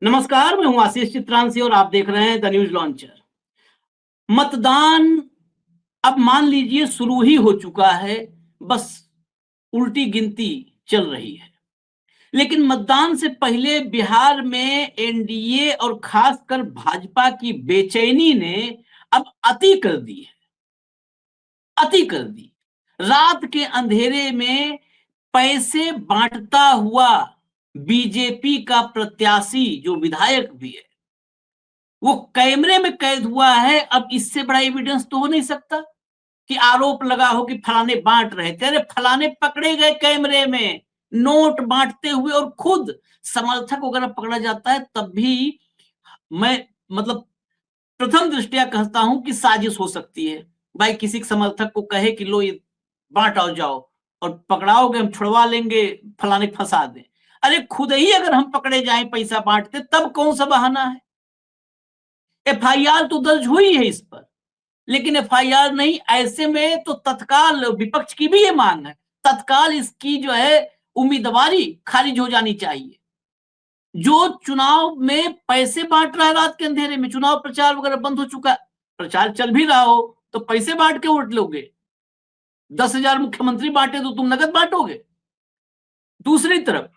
नमस्कार, मैं हूं आशीष चित्रांशी और आप देख रहे हैं द न्यूज लॉन्चर। मतदान अब मान लीजिए शुरू ही हो चुका है, बस उल्टी गिनती चल रही है। लेकिन मतदान से पहले बिहार में एनडीए और खासकर भाजपा की बेचैनी ने अब अति कर दी है, अति कर दी। रात के अंधेरे में पैसे बांटता हुआ बीजेपी का प्रत्याशी जो विधायक भी है, वो कैमरे में कैद हुआ है। अब इससे बड़ा एविडेंस तो हो नहीं सकता कि आरोप लगा हो कि फलाने बांट रहे थे। अरे फलाने पकड़े गए कैमरे में नोट बांटते हुए, और खुद समर्थक अगर पकड़ा जाता है तब भी मैं मतलब प्रथम दृष्टया कहता हूं कि साजिश हो सकती है। भाई किसी समर्थक को कहे कि लो ये बांट आओ जाओ, और पकड़ाओगे हम छुड़वा लेंगे, फलाने फंसा दें। अरे खुद ही अगर हम पकड़े जाएं पैसा बांटते तब कौन सा बहाना है? एफआईआर तो दर्ज हुई है इस पर, लेकिन एफआईआर नहीं। ऐसे में तो तत्काल विपक्ष की भी ये मांग है, तत्काल इसकी जो है उम्मीदवारी खारिज हो जानी चाहिए। जो चुनाव में पैसे बांट रहा है रात के अंधेरे में, चुनाव प्रचार वगैरह बंद हो चुका है, प्रचार चल भी रहा हो तो पैसे बांट के वोट लोगे? 10,000 मुख्यमंत्री बांटे तो तुम नगद बांटोगे? दूसरी तरफ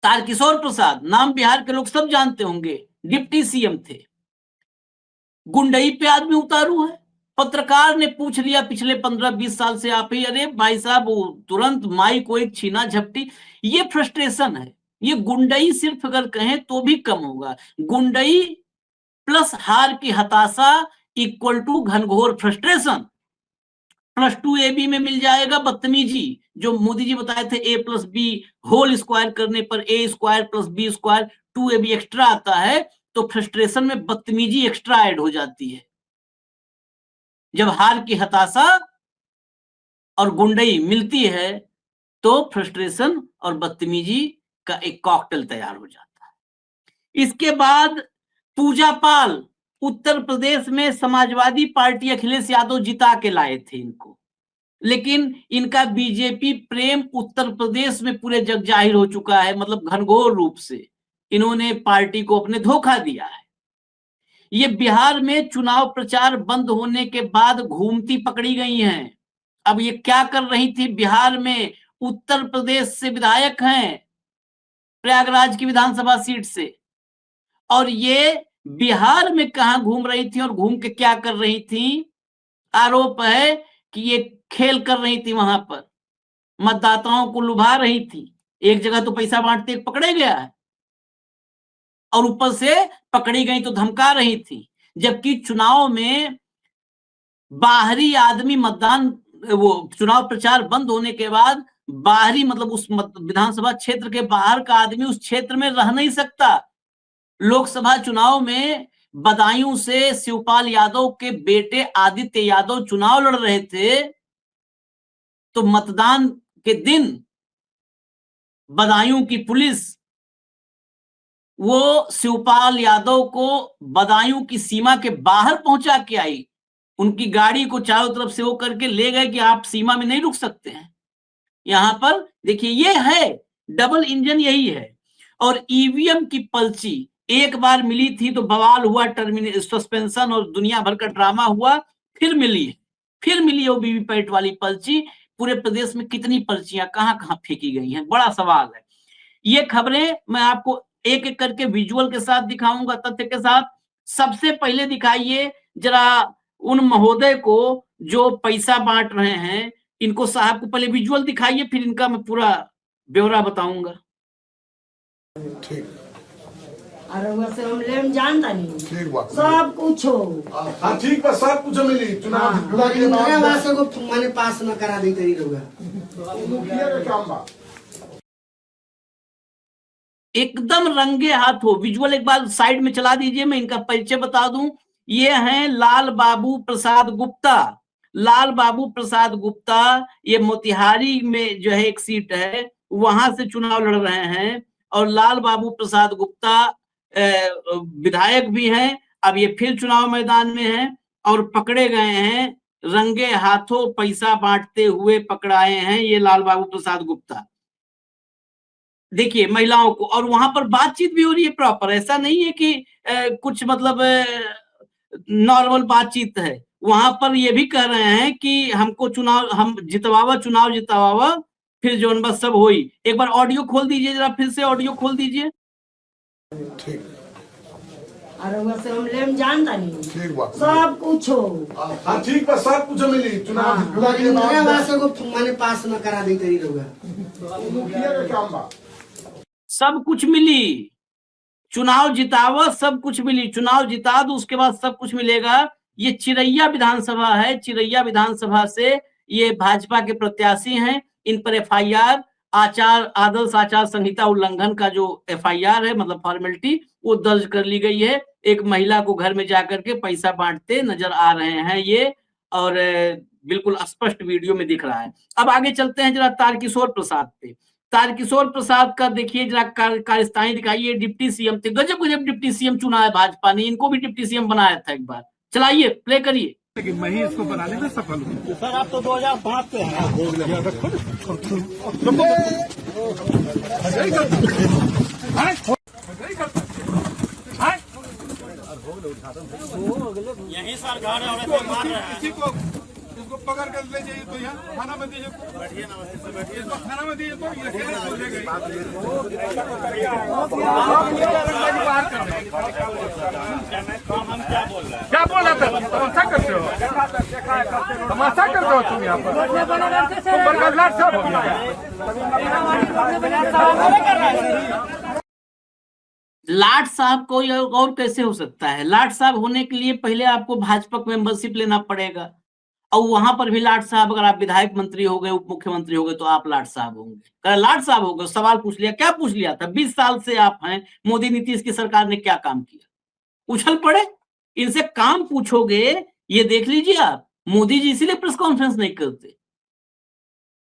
तारकिशोर प्रसाद, नाम बिहार के लोग सब जानते होंगे, डिप्टी सीएम थे, गुंडई पे आदमी उतारू है। पत्रकार ने पूछ लिया पिछले 15-20 साल से आप ही, अरे भाई साहब वो तुरंत माइक को एक छीना झपटी। ये फ्रस्ट्रेशन है। ये गुंडई सिर्फ अगर कहें तो भी कम होगा। गुंडई प्लस हार की हताशा इक्वल टू घनघोर फ्रस्ट्रेशन। +2 AB में मिल जाएगा बदतमीजी, जो मोदी जी बताए थे A+B होल स्क्वायर करने पर A² + B², 2AB एक्स्ट्रा आता है, तो फ्रस्ट्रेशन में बदतमीजी एक्स्ट्रा ऐड हो जाती है। जब हार की हताशा और गुंडई मिलती है तो फ्रस्ट्रेशन और बदतमीजी का एक कॉकटेल तैयार हो जाता है। इसके बाद पूजा पाल, उत्तर प्रदेश में समाजवादी पार्टी अखिलेश यादव जिता के लाए थे इनको, लेकिन इनका बीजेपी प्रेम उत्तर प्रदेश में पूरे जग जाहिर हो चुका है। मतलब घनघोर रूप से इन्होंने पार्टी को अपने धोखा दिया है। ये बिहार में चुनाव प्रचार बंद होने के बाद घूमती पकड़ी गई हैं। अब ये क्या कर रही थी बिहार में? उत्तर प्रदेश से विधायक हैं, प्रयागराज की विधानसभा सीट से, और ये बिहार में कहां घूम रही थी और घूम के क्या कर रही थी? आरोप है कि ये खेल कर रही थी, वहां पर मतदाताओं को लुभा रही थी। एक जगह तो पैसा बांटते पकड़े गया है, और ऊपर से पकड़ी गई तो धमका रही थी। जबकि चुनाव में बाहरी आदमी मतदान, वो चुनाव प्रचार बंद होने के बाद बाहरी मतलब उस विधानसभा क्षेत्र के बाहर का आदमी उस क्षेत्र में रह नहीं सकता। लोकसभा चुनाव में बदायूं से शिवपाल यादव के बेटे आदित्य यादव चुनाव लड़ रहे थे, तो मतदान के दिन बदायूं की पुलिस वो शिवपाल यादव को बदायूं की सीमा के बाहर पहुंचा के आई। उनकी गाड़ी को चारों तरफ से वो करके ले गए कि आप सीमा में नहीं रुक सकते हैं। यहां पर देखिए, ये है डबल इंजन, यही है। और ईवीएम की पर्ची एक बार मिली थी तो बवाल हुआ, सस्पेंशन और दुनिया भर का ड्रामा हुआ। फिर मिली वो वीवीपैट वाली पर्ची। पूरे प्रदेश में कितनी पर्चियां कहां कहां फेंकी गई हैं, बड़ा सवाल है। ये खबरें मैं आपको एक एक करके विजुअल के साथ दिखाऊंगा, तथ्य के साथ। सबसे पहले दिखाइए जरा उन महोदय को जो पैसा बांट रहे हैं, इनको साहब को पहले विजुअल दिखाइए, फिर इनका मैं पूरा ब्यौरा बताऊंगा। ठीक, अरे वैसे हम लेम जानता नहीं, ठीक बात, सब कुछ हो। हाँ ठीक बा, सब कुछ मिली। चुनाव जितला के बाद वासे को माने पास न करा दी तरी रहुआ मुखिया का काम बा। एकदम रंगे हाथ हो। विजुअल एक बार साइड में चला दीजिए, मैं इनका परिचय बता दूं। ये हैं लाल बाबू प्रसाद गुप्ता। लाल बाबू प्रसाद गुप्ता ये मोतिहारी में जो है एक सीट है, वहां से चुनाव लड़ रहे हैं। और लाल बाबू प्रसाद गुप्ता विधायक भी हैं। अब ये फिर चुनाव मैदान में हैं और पकड़े गए हैं, रंगे हाथों पैसा बांटते हुए पकड़ाए हैं ये लाल बाबू प्रसाद गुप्ता। देखिए महिलाओं को, और वहां पर बातचीत भी हो रही है प्रॉपर, ऐसा नहीं है कि कुछ मतलब नॉर्मल बातचीत है। वहां पर ये भी कह रहे हैं कि हमको हम चुनाव जितवावा, फिर जोन बस सब होई। एक बार ऑडियो खोल दीजिए, जरा फिर से ऑडियो खोल दीजिए। ठीक और वैसे हम लेम जानता नहीं ठीक बा सब कुछ हो। हाँ ठीक बा, सब कुछ मिली। चुनाव जितला के मेरे बाद वासे को माने पास न करा दी तरी रहुआ। मुखिया का काम बा। सब कुछ मिली, चुनाव जितावा, सब कुछ मिली, चुनाव जिता दो उसके बाद सब कुछ मिलेगा। ये चिरैया विधानसभा है, चिरैया विधानसभा से ये भाजपा के प्रत्याशी हैं। इन पर एफआईआर, आदर्श आचार संहिता उल्लंघन का जो एफआईआर है, मतलब फॉर्मेलिटी, वो दर्ज कर ली गई है। एक महिला को घर में जाकर के पैसा बांटते नजर आ रहे हैं ये, और बिल्कुल स्पष्ट वीडियो में दिख रहा है। अब आगे चलते हैं जरा तारकिशोर प्रसाद पे। तारकिशोर प्रसाद का देखिए जरा कार्यस्थाई दिखाइए। डिप्टी सीएम थे, गजब गजब डिप्टी सीएम चुना है भाजपा ने, इनको भी डिप्टी सीएम बनाया था एक बार। चलाइए, प्ले करिए। लेकिन मैं ही इसको बनाने में सफल हूँ। सर आप तो 2005 से हैं। यही सर घर है और ऐसे मार रहे हैं। किसी को इसको पकड़ कर ले जाइए तो यहाँ थाना में दीजिए। बैठिए ना, बैठिए, इसको थाना में दीजिए तो ये अकेले छोड़ देंगे। हम क्या बोल रहे हैं? क्या बोल रहा था? तमाशा करते हो, तमाशा करते हो तुम यहाँ पर। तुम बड़का लाट साहब हो गया। लाट साहब को और कैसे हो सकता है? लाट साहब होने के लिए पहले आपको भाजपा मेंबरशिप लेना पड़ेगा, और वहां पर भी लाट साहब, अगर आप विधायक मंत्री हो गए, उप मुख्यमंत्री हो गए, तो आप लाट साहब होंगे। लाट साहब हो गए, सवाल पूछ लिया, क्या पूछ लिया था? 20 साल से आप हैं, मोदी नीतीश की सरकार ने क्या काम किया? उछल पड़े। इनसे काम पूछोगे, ये देख लीजिए आप, मोदी जी इसीलिए प्रेस कॉन्फ्रेंस नहीं करते।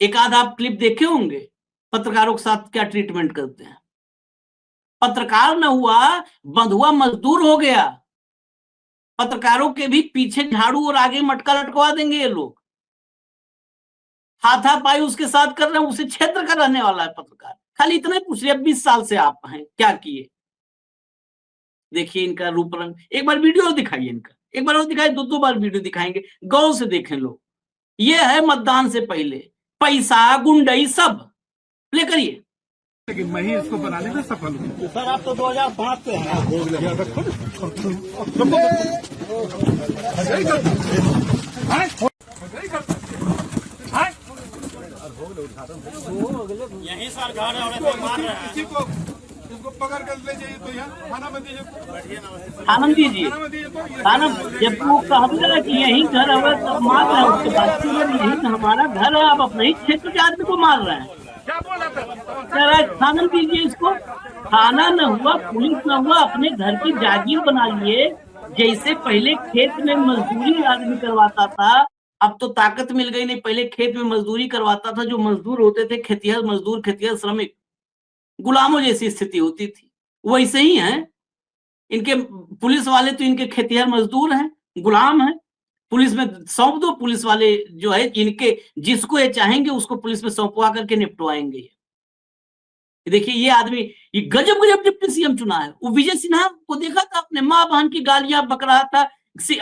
एक आध आप क्लिप देखे होंगे, पत्रकारों के साथ क्या ट्रीटमेंट करते हैं। पत्रकार न हुआ, बंधुआ मजदूर हो गया। पत्रकारों के भी पीछे झाड़ू और आगे मटका लटकवा देंगे ये लोग। हाथापाई उसके साथ कर रहे हैं, उसे क्षेत्र का रहने वाला है पत्रकार। खाली इतना ही पूछ लिया, 20 साल से आप हैं, क्या किए? देखिए इनका रूप रंग। एक बार वीडियो दिखाइए इनका, एक बार और दिखाइए, दो बार वीडियो दिखाएंगे, गौर से देखें लोग। ये है मतदान से पहले पैसा, गुंडई, सब। प्ले करिए। लेकिन मैं ही इसको बनाने में सफल हूँ। सर आप तो 2005 से हैं। यही सर घर है और ऐसे मार रहे हैं। किसी को इसको पकड़ कर ले जाइए तो यहाँ थाना में दीजिए। बैठिए ना, आनंद दीजिए, आनंद, जब वो कहा कि यही घर है तो मार रहे हैं, उसके बाद यही हमारा घर है, आप अपने ही क्षेत्र के आदमी को मार रहे हैं। क्या बोल रहा था? थाना दीजिए इसको। थाना न हुआ, पुलिस न हुआ, अपने घर की जागीर बना लिए। जैसे पहले खेत में मजदूरी आदमी करवाता था, अब तो ताकत मिल गई नहीं। पहले खेत में मजदूरी करवाता था, जो मजदूर होते थे खेतिहर मजदूर, खेतिहर श्रमिक, गुलामों जैसी स्थिति होती थी। वैसे ही है इनके पुलिस वाले, तो इनके खेतिहर मजदूर हैं, गुलाम हैं। पुलिस में सौंप दो, पुलिस वाले जो है इनके, जिसको ये चाहेंगे उसको पुलिस में सौंपवा करके निपटवाएंगे। देखिए ये आदमी, ये गजब गजब डिप्टी सीएम चुना है। वो विजय सिन्हा को देखा था, अपने माँ बहन की गालियां बक रहा था।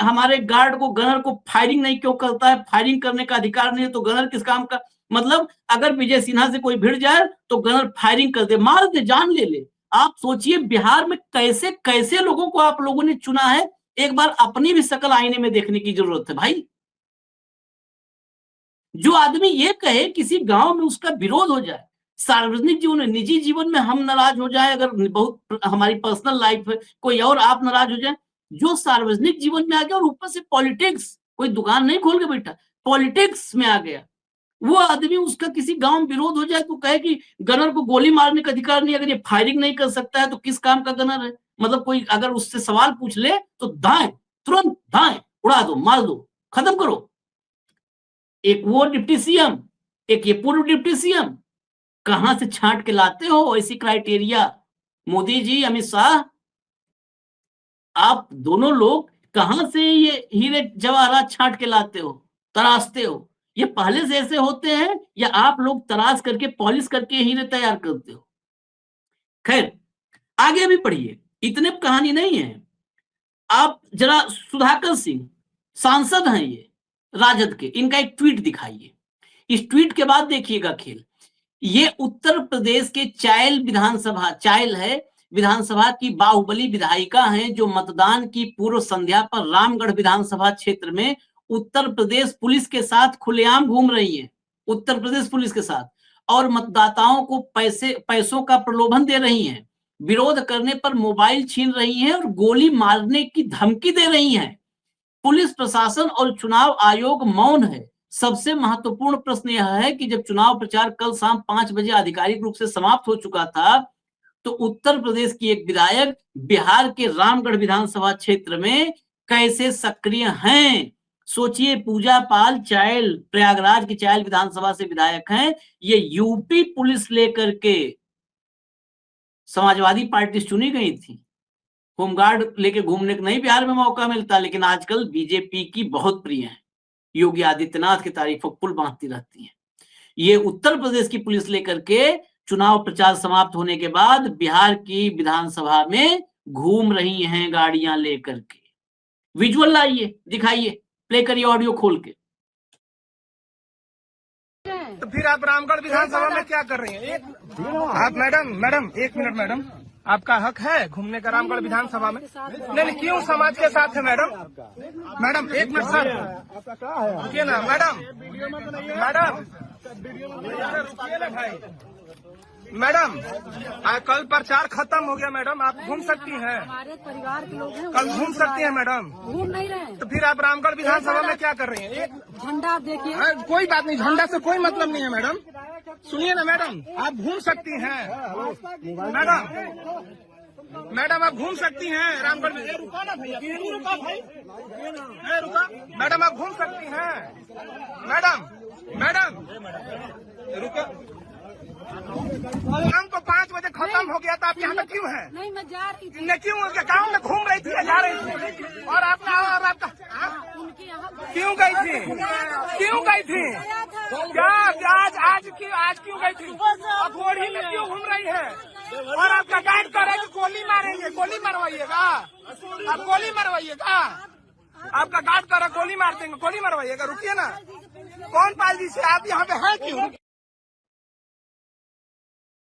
हमारे गार्ड को, गनर को फायरिंग नहीं क्यों करता है, फायरिंग करने का अधिकार नहीं है तो गनर किस काम का? मतलब अगर विजय सिन्हा से कोई भिड़ जाए तो गनर फायरिंग कर दे, मार दे, जान ले ले। आप सोचिए बिहार में कैसे कैसे लोगों को आप लोगों ने चुना है। एक बार अपनी भी शक्ल आईने में देखने की जरूरत है भाई। जो आदमी ये कहे किसी गांव में उसका विरोध हो जाए, सार्वजनिक जीवन में, निजी जीवन में हम नाराज हो जाए, अगर बहुत हमारी पर्सनल लाइफ है, कोई और आप नाराज हो जाए, जो सार्वजनिक जीवन में आ गया और ऊपर से पॉलिटिक्स, कोई दुकान नहीं खोल के बैठा, पॉलिटिक्स में आ गया, वो आदमी, उसका किसी गांव में विरोध हो जाए तो कहे कि गनर को गोली मारने का अधिकार नहीं, अगर ये फायरिंग नहीं कर सकता है तो किस काम का गनर है? मतलब कोई अगर उससे सवाल पूछ ले तो दाएं, तुरंत दाएं, उड़ा दो, मार दो, खत्म करो। एक वो डिप्टी सीएम, एक ये पूर्व डिप्टी सीएम, कहां से छांट के लाते हो ऐसी क्राइटेरिया? मोदी जी, अमित शाह, आप दोनों लोग कहां से ये हीरे जवाहरात छांट के लाते हो, तराशते हो? ये पहले से ऐसे होते हैं या आप लोग तराश करके पॉलिश करके हीरे तैयार करते हो? खैर आगे भी पढ़िए, इतने कहानी नहीं है। आप जरा सुधाकर सिंह सांसद हैं ये राजद के, इनका एक ट्वीट दिखाइए। इस ट्वीट के बाद देखिएगा खेल। ये उत्तर प्रदेश के चायल विधानसभा की बाहुबली विधायिका हैं, जो मतदान की पूर्व संध्या पर रामगढ़ विधानसभा क्षेत्र में उत्तर प्रदेश पुलिस के साथ खुलेआम घूम रही हैं, उत्तर प्रदेश पुलिस के साथ, और मतदाताओं को पैसों का प्रलोभन दे रही हैं, विरोध करने पर मोबाइल छीन रही हैं और गोली मारने की धमकी दे रही हैं। पुलिस प्रशासन और चुनाव आयोग मौन है। सबसे महत्वपूर्ण प्रश्न यह है कि जब चुनाव प्रचार कल शाम 5 बजे आधिकारिक रूप से समाप्त हो चुका था, तो उत्तर प्रदेश की एक विधायक बिहार के रामगढ़ विधानसभा क्षेत्र में कैसे सक्रिय हैं। सोचिए, पूजा पाल चायल, प्रयागराज की चायल विधानसभा से विधायक हैं। ये यूपी पुलिस लेकर के, समाजवादी पार्टी चुनी गई थी, होमगार्ड लेके घूमने को नहीं बिहार में मौका मिलता, लेकिन आजकल बीजेपी की बहुत प्रिय है, योगी आदित्यनाथ की तारीफों पुल बांधती रहती है। ये उत्तर प्रदेश की पुलिस लेकर के चुनाव प्रचार समाप्त होने के बाद बिहार की विधानसभा में घूम रही हैं गाड़ियां लेकर के। विजुअल लाइए, दिखाइए, प्ले करिए ऑडियो खोल के। तो फिर आप रामगढ़ विधानसभा में क्या कर रही हैं? आप मैडम 1 मिनट मैडम, आपका हक है घूमने का रामगढ़ विधानसभा में। नहीं, क्यों समाज के साथ है मैडम? 1 मिनट सर, रुकिए ना मैडम, रुकिए ना भाई। मैडम कल प्रचार खत्म हो गया मैडम, आप घूम सकती हैं, हमारे परिवार के लोग हैं, कल घूम सकती हैं मैडम। घूम नहीं रहे हैं। तो फिर आप रामगढ़ विधानसभा में क्या कर रही हैं? एक झंडा देखिए। कोई बात नहीं, झंडा से कोई मतलब नहीं है मैडम। सुनिए ना मैडम, आप घूम सकती हैं मैडम आप घूम सकती हैं रामगढ़ में। रुका ना भैया, रुका भाई, रुका मैडम, आप घूम सकती हैं मैडम रुका। शाम को 5 बजे खत्म हो गया था, आप यहाँ पे क्यों हैं? नहीं, मैं जा रही थी। क्यों गाँव में घूम रही थी या जा रही थी? और आपका उनके यहाँ क्यों गई थी? क्या आज क्यों गई थी? अब गोली में क्यों घूम रही है? और आपका गाइड कर रहे हैं कि गोली मारेंगे, गोली मरवाइएगा, आप गोली मरवाइएगा। आपका गार्ड कर रहा, गोली मार देंगे, गोली मरवाइएगा। रुकिए ना, कौन पाल जी से आप यहाँ पे हैं क्यों?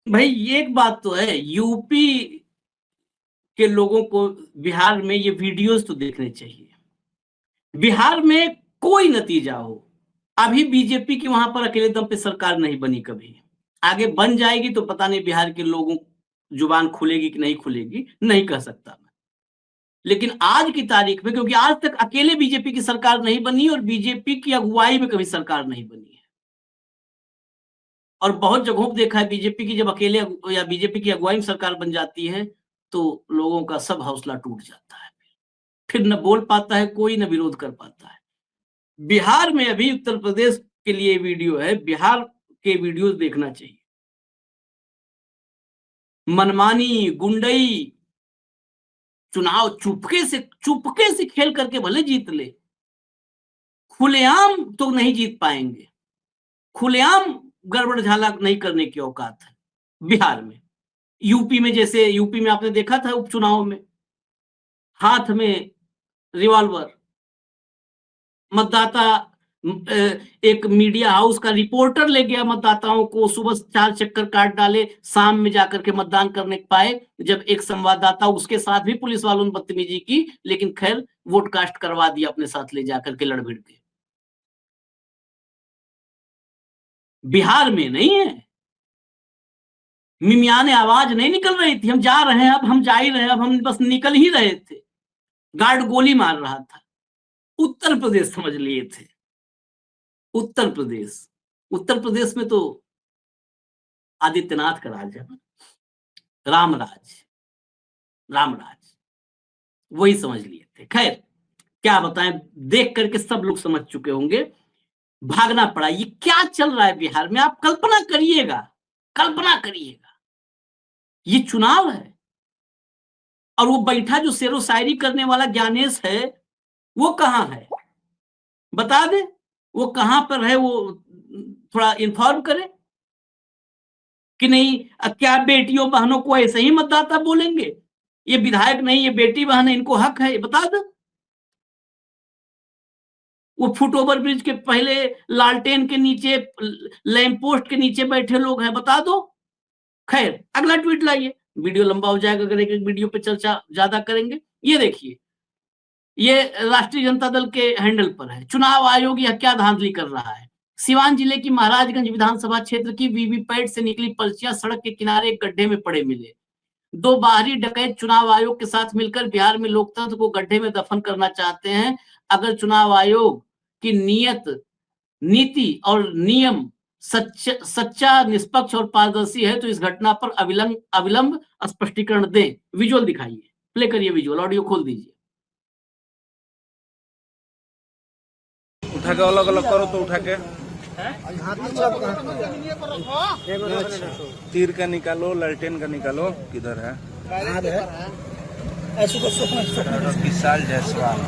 भाई एक बात तो है, यूपी के लोगों को बिहार में ये वीडियोस तो देखने चाहिए। बिहार में कोई नतीजा हो, अभी बीजेपी की वहां पर अकेले दम पे सरकार नहीं बनी, कभी आगे बन जाएगी तो पता नहीं बिहार के लोगों जुबान खुलेगी कि नहीं खुलेगी, नहीं कह सकता मैं। लेकिन आज की तारीख में, क्योंकि आज तक अकेले बीजेपी की सरकार नहीं बनी और बीजेपी की अगुवाई में कभी सरकार नहीं बनी है, और बहुत जगहों पर देखा है बीजेपी की जब अकेले या बीजेपी की अगुवाई में सरकार बन जाती है तो लोगों का सब हौसला टूट जाता है, फिर न बोल पाता है कोई, न विरोध कर पाता है। बिहार में अभी उत्तर प्रदेश के लिए वीडियो है, बिहार के वीडियोस देखना चाहिए। मनमानी, गुंडई, चुनाव चुपके से खेल करके भले जीत ले, खुलेआम तो नहीं जीत पाएंगे, खुलेआम गड़बड़ झाला नहीं करने की औकात है बिहार में। यूपी में, जैसे यूपी में आपने देखा था उपचुनाव में, हाथ में रिवॉल्वर, मतदाता, एक मीडिया हाउस का रिपोर्टर ले गया मतदाताओं को, सुबह 4 चक्कर काट डाले, शाम में जाकर के मतदान करने पाए। जब एक संवाददाता, उसके साथ भी पुलिस वालों ने बदतमीजी की, लेकिन खैर वोट कास्ट करवा दिया अपने साथ ले जाकर के लड़ भिड़ के। बिहार में नहीं है, मिमियाने आवाज नहीं निकल रही थी, हम जा रहे हैं, अब हम जा ही रहे हैं, अब हम बस निकल ही रहे थे, गार्ड गोली मार रहा था। उत्तर प्रदेश समझ लिए थे, उत्तर प्रदेश में तो आदित्यनाथ का राज है, रामराज वही समझ लिए थे। खैर क्या बताएं, देख करके सब लोग समझ चुके होंगे, भागना पड़ा। ये क्या चल रहा है बिहार में, आप कल्पना करिएगा, ये चुनाव है और वो बैठा जो शेरो शायरी करने वाला ज्ञानेश है, वो कहां है बता दे, वो कहां पर है, वो थोड़ा इन्फॉर्म करे। कि नहीं क्या बेटियों बहनों को ऐसे ही मतदाता बोलेंगे? ये विधायक नहीं, ये बेटी बहन है, इनको हक है, बता दो। वो फुट ओवर ब्रिज के पहले लालटेन के नीचे, लैंप पोस्ट के नीचे बैठे लोग हैं, बता दो। खैर, अगला ट्वीट लाइए, वीडियो लंबा हो जाएगा अगर एक वीडियो पे चर्चा ज्यादा करेंगे। ये देखिए, ये राष्ट्रीय जनता दल के हैंडल पर है। चुनाव आयोग यह क्या धांधली कर रहा है? सिवान जिले की महाराजगंज विधानसभा क्षेत्र की वीवीपैट से निकली पर्चियां सड़क के किनारे एक गड्ढे में पड़े मिले। दो बाहरी डकैत चुनाव आयोग के साथ मिलकर बिहार में लोकतंत्र को गड्ढे में दफन करना चाहते हैं। अगर चुनाव आयोग की नीयत, नीति और नियम सच्चा, निष्पक्ष और पारदर्शी है तो इस घटना पर अविलंब स्पष्टीकरण दें। विजुअल दिखाइए, प्ले करिए विजुअल, ऑडियो खोल दीजिए। उठा के अलग अलग करो तो उठा के तीर का निकालो, लालटेन का निकालो, किधर है? विशाल जायसवाल।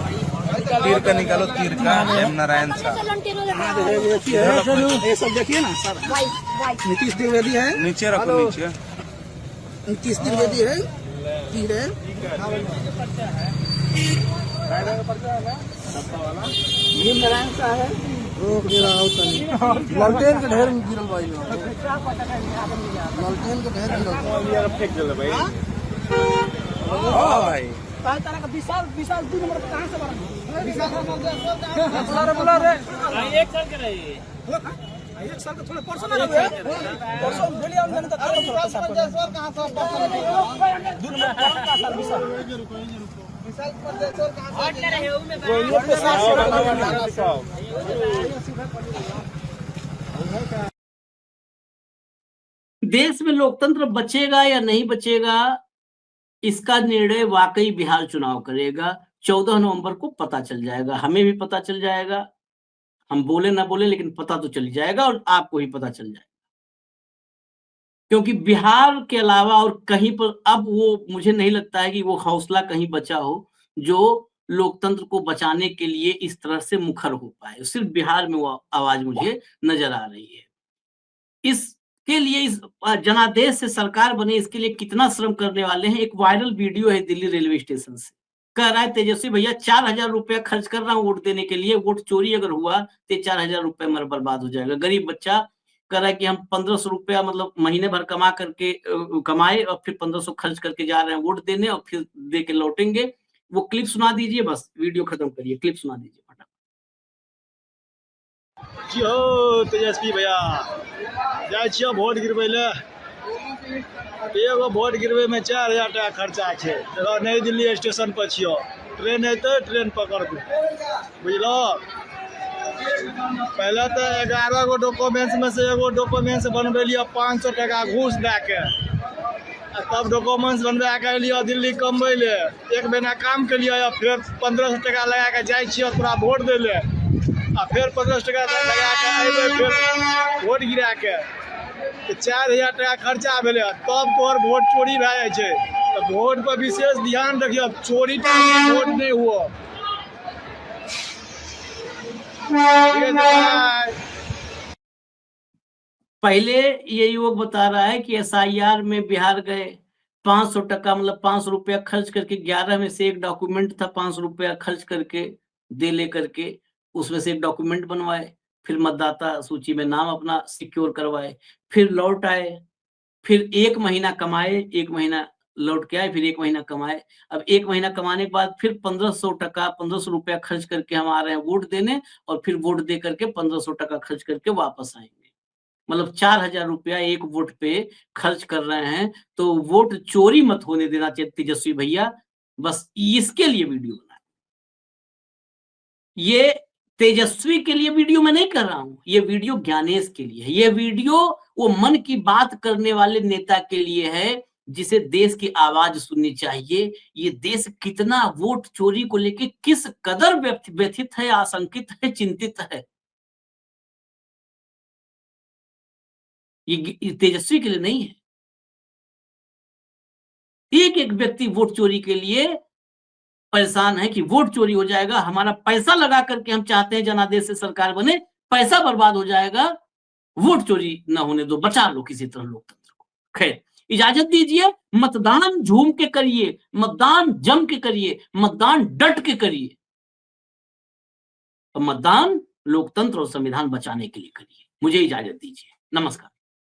तीर का निकालो, तीर का एम नारायण साहब। ये सब देखिए ना सर, नीतीश द्विवेदी है, नीचे रखो, नीचे नीतीश द्विवेदी है, तीर है, नारायण साहब है, लालटेन के ढेर में गिरल भाई, लालटेन के ढेर गिरल भाई। भाई तरह का विशाल 2 नंबर कहाँ से बना? बुला रे एक साल के रही, एक साल का थोड़ा परसों में रहे, परसों डेली हम जनता कहाँ से देश में लोकतंत्र बचेगा या नहीं बचेगा, इसका निर्णय वाकई बिहार चुनाव करेगा। 14 नवंबर को पता चल जाएगा, हमें भी पता चल जाएगा। हम बोले ना बोले लेकिन पता तो चल जाएगा और आपको ही पता चल जाएगा, क्योंकि बिहार के अलावा और कहीं पर अब वो, मुझे नहीं लगता है कि वो हौसला कहीं बचा हो जो लोकतंत्र को बचाने के लिए इस तरह से मुखर हो पाए। सिर्फ बिहार में वो आवाज मुझे नजर आ रही है। इसके लिए, इस जनादेश से सरकार बने, इसके लिए कितना श्रम करने वाले हैं। एक वायरल वीडियो है दिल्ली रेलवे स्टेशन से, कह रहा है तेजस्वी भैया 4000 रुपया खर्च कर रहा हूँ वोट देने के लिए, वोट चोरी अगर हुआ तो 4000 रुपया मेरा बर्बाद हो जाएगा। गरीब बच्चा कह रहा है कि हम 1500 रुपया मतलब महीने भर कमाए और फिर 1500 खर्च करके जा रहे हैं वोट देने और फिर दे के लौटेंगे। वो क्लिप सुना दीजिए, बस वीडियो खत्म करिए, क्लिप सुना दीजिए फटाफट। तेजस्वी भैया जाए छियै वोट गिरबै ले, एगो वोट गिरबै में 4000 टका खर्चा छै। नई दिल्ली स्टेशन पर छियो, ट्रेन एतै, ट्रेन पकड़बै, बुझलो। पहले तो 11 गो डॉक्यूमेंट्स में से एगो डॉक्यूमेंट्स बनबेलिए 500 टका घूस दे के, तब डॉक्यूमेंट्स बनबा के एलियो दिल्ली कमबै ले। एक महीना काम के लिए फिर 1500 टका लगा के जाए छियै तोरा वोट दे ले, आ फिर 1500 टका लगा के अयबै फिर वोट गिरा के, 4000 टका खर्चा भेले, तब तोहर वोट चोरी भए जाइ छै। तो वोट पर विशेष ध्यान रखियो, चोरी वोट नहीं हुआ। पहले ये युवक बता रहा है कि SIR में बिहार गए, 500 टका मतलब 500 रुपया खर्च करके, 11 में से एक डॉक्यूमेंट था 500 रुपया खर्च करके दे ले करके, उसमें से एक डॉक्यूमेंट बनवाए, फिर मतदाता सूची में नाम अपना सिक्योर करवाए, फिर लौट आए, फिर 1 महीना कमाए, 1 महीना लौट के आए, फिर 1 महीना कमाए। अब 1 महीना कमाने के बाद फिर 1500 रुपया खर्च करके हम आ रहे हैं वोट देने, और फिर वोट दे करके 1500 टका खर्च करके वापस आएंगे। मतलब 4000 रुपया एक वोट पे खर्च कर रहे हैं। तो वोट चोरी मत होने देना चाहिए तेजस्वी भैया, बस इसके लिए वीडियो बना। ये तेजस्वी के लिए वीडियो मैं नहीं कर रहा हूं, ये वीडियो ज्ञानेश के लिए है। ये वीडियो वो मन की बात करने वाले नेता के लिए है जिसे देश की आवाज सुननी चाहिए। ये देश कितना वोट चोरी को लेके किस कदर व्यथित है, आशंकित है, चिंतित है, ये तेजस्वी के लिए नहीं है। एक एक व्यक्ति वोट चोरी के लिए परेशान है कि वोट चोरी हो जाएगा, हमारा पैसा लगा करके हम चाहते हैं जनादेश से सरकार बने, पैसा बर्बाद हो जाएगा, वोट चोरी ना होने दो, बचा लो किसी तरह लोकतंत्र को। खैर, इजाजत दीजिए, मतदान झूम के करिए, मतदान जम के करिए, मतदान डट के करिए, और मतदान लोकतंत्र और संविधान बचाने के लिए करिए। मुझे इजाजत दीजिए, नमस्कार।